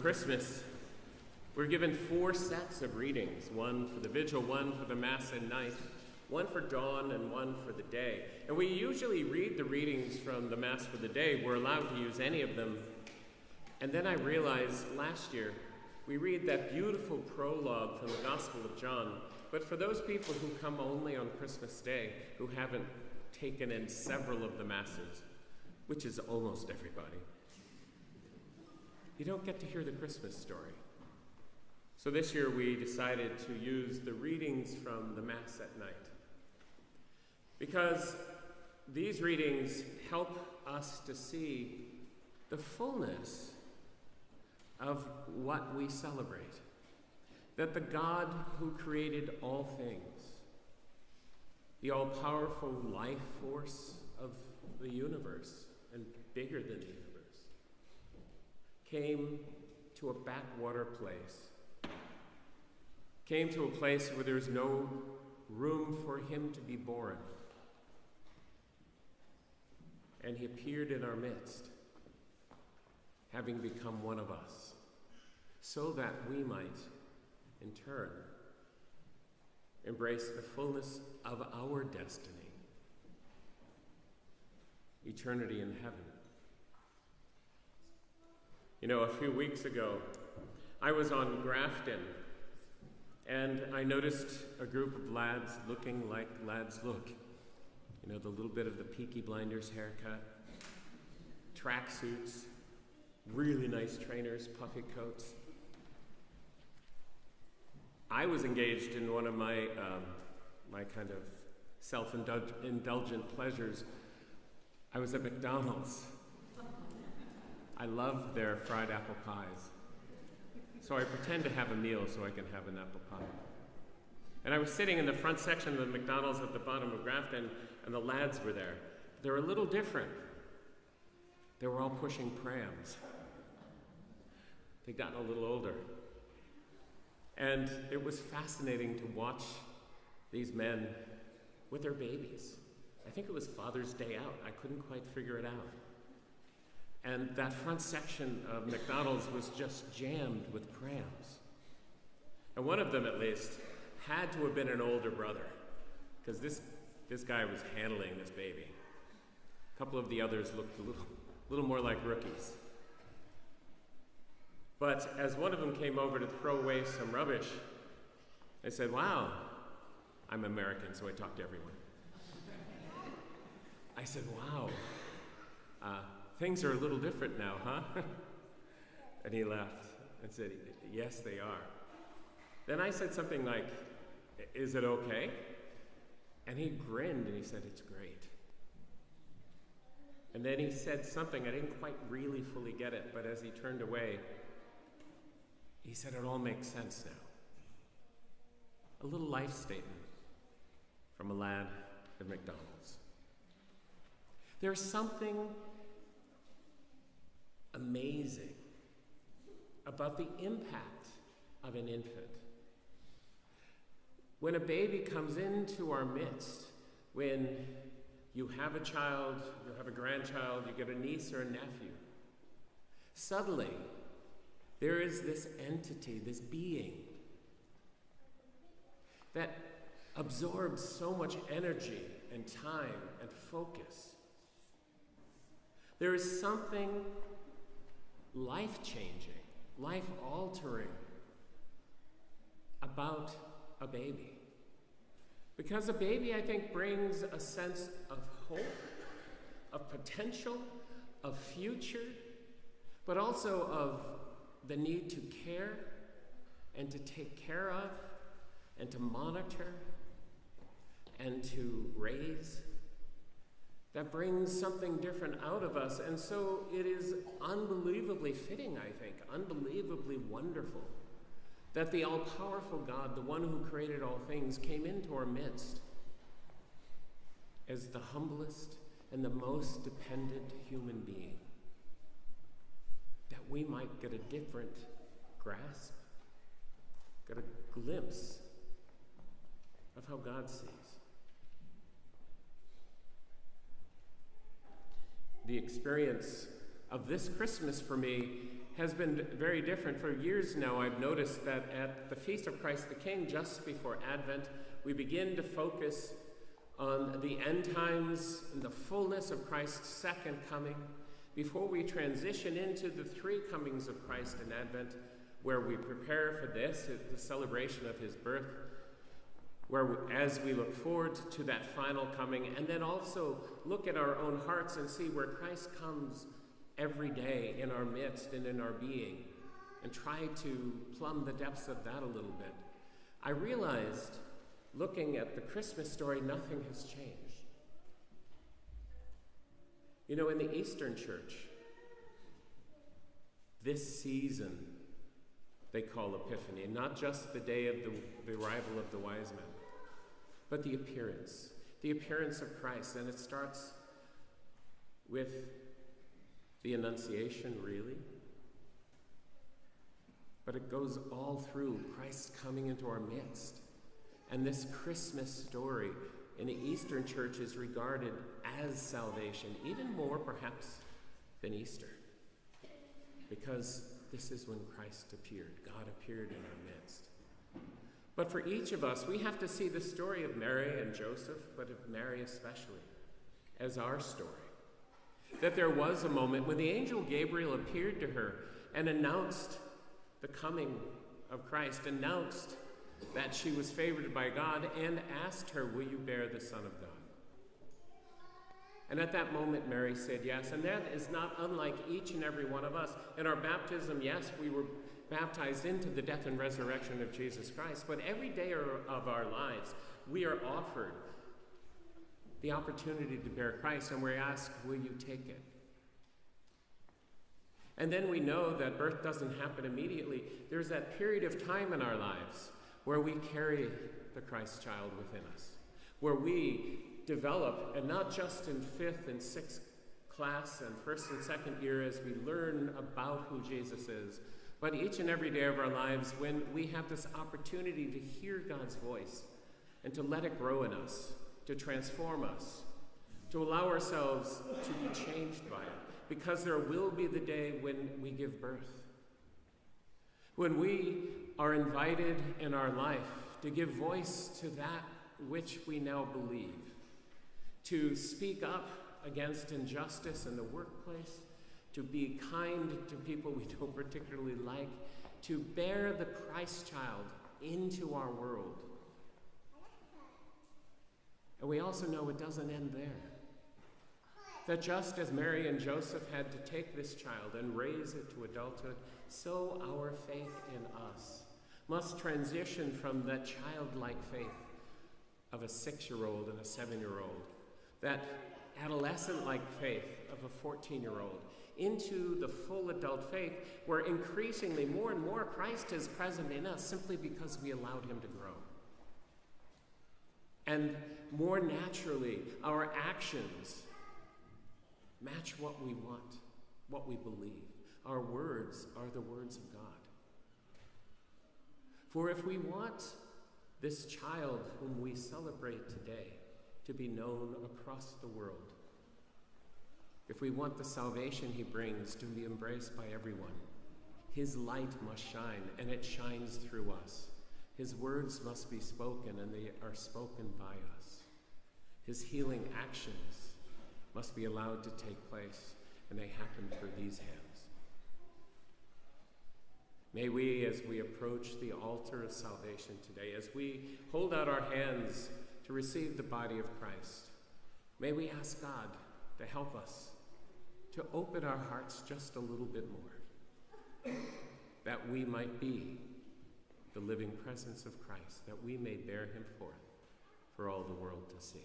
Christmas, we're given 4 sets of readings, one for the vigil, one for the Mass and night, one for dawn, and one for the day. And we usually read the readings from the Mass for the day. We're allowed to use any of them. And then I realized last year, we read that beautiful prologue from the Gospel of John. But for those people who come only on Christmas Day, who haven't taken in several of the Masses, which is almost everybody, you don't get to hear the Christmas story. So this year we decided to use the readings from the Mass at night, because these readings help us to see the fullness of what we celebrate. That the God who created all things, the all-powerful life force of the universe, and bigger than the universe, came to a backwater place, came to a place where there's no room for him to be born. And he appeared in our midst, having become one of us, so that we might, in turn, embrace the fullness of our destiny, eternity in heaven. You know, a few weeks ago, I was on Grafton, and I noticed a group of lads looking like lads look. You know, the little bit of the Peaky Blinders haircut, tracksuits, really nice trainers, puffy coats. I was engaged in one of my kind of self-indulgent pleasures. I was at McDonald's. I love their fried apple pies. So I pretend to have a meal so I can have an apple pie. And I was sitting in the front section of the McDonald's at the bottom of Grafton, and the lads were there. They were a little different. They were all pushing prams. They'd gotten a little older. And it was fascinating to watch these men with their babies. I think it was Father's Day out. I couldn't quite figure it out. And that front section of McDonald's was just jammed with prams. And one of them, at least, had to have been an older brother, because this guy was handling this baby. A couple of the others looked a little more like rookies. But as one of them came over to throw away some rubbish, I said, "Wow, I'm American, so I talk to everyone." I said, "Wow, things are a little different now, huh?" And he laughed and said, "Yes, they are." Then I said something like, "Is it okay?" And he grinned and he said, "It's great." And then he said something, I didn't quite really fully get it, but as he turned away, he said, "It all makes sense now." A little life statement from a lad at McDonald's. There's something amazing about the impact of an infant. When a baby comes into our midst, when you have a child, you have a grandchild, you get a niece or a nephew, suddenly there is this entity, this being, that absorbs so much energy and time and focus. There is something life-changing, life-altering about a baby. Because a baby, I think, brings a sense of hope, of potential, of future, but also of the need to care and to take care of and to monitor and to raise. That brings something different out of us. And so it is unbelievably fitting, I think, unbelievably wonderful, that the all-powerful God, the one who created all things, came into our midst as the humblest and the most dependent human being, that we might get a different grasp, get a glimpse of how God sees. The experience of this Christmas for me has been very different. For years now, I've noticed that at the Feast of Christ the King, just before Advent, we begin to focus on the end times and the fullness of Christ's second coming before we transition into the three comings of Christ in Advent, where we prepare for this, the celebration of his birth, as we look forward to that final coming, and then also look at our own hearts and see where Christ comes every day in our midst and in our being, and try to plumb the depths of that a little bit. I realized, looking at the Christmas story, nothing has changed. You know, in the Eastern Church, this season they call Epiphany, not just the day of the arrival of the wise men, but the appearance of Christ. And it starts with the Annunciation, really. But it goes all through Christ coming into our midst. And this Christmas story in the Eastern Church is regarded as salvation, even more perhaps than Easter. Because this is when Christ appeared. God appeared in our midst. But for each of us, we have to see the story of Mary and Joseph, but of Mary especially, as our story. That there was a moment when the angel Gabriel appeared to her and announced the coming of Christ, announced that she was favored by God, and asked her, "Will you bear the Son of God?" And at that moment, Mary said yes. And that is not unlike each and every one of us. In our baptism, yes, we were baptized into the death and resurrection of Jesus Christ. But every day of our lives, we are offered the opportunity to bear Christ, and we're asked, will you take it? And then we know that birth doesn't happen immediately. There's that period of time in our lives where we carry the Christ child within us, where we develop, and not just in 5th and 6th class and 1st and 2nd year as we learn about who Jesus is, but each and every day of our lives when we have this opportunity to hear God's voice and to let it grow in us, to transform us, to allow ourselves to be changed by it, because there will be the day when we give birth, when we are invited in our life to give voice to that which we now believe, to speak up against injustice in the workplace, to be kind to people we don't particularly like, to bear the Christ child into our world. And we also know it doesn't end there. That just as Mary and Joseph had to take this child and raise it to adulthood, so our faith in us must transition from that childlike faith of a 6-year-old and a 7-year-old, that adolescent-like faith of a 14-year-old, into the full adult faith where increasingly more and more Christ is present in us simply because we allowed him to grow. And more naturally, our actions match what we want, what we believe. Our words are the words of God. For if we want this child whom we celebrate today to be known across the world, if we want the salvation he brings to be embraced by everyone, his light must shine, and it shines through us. His words must be spoken, and they are spoken by us. His healing actions must be allowed to take place, and they happen through these hands. May we, as we approach the altar of salvation today, as we hold out our hands to receive the body of Christ, may we ask God to help us to open our hearts just a little bit more, that we might be the living presence of Christ, that we may bear him forth for all the world to see.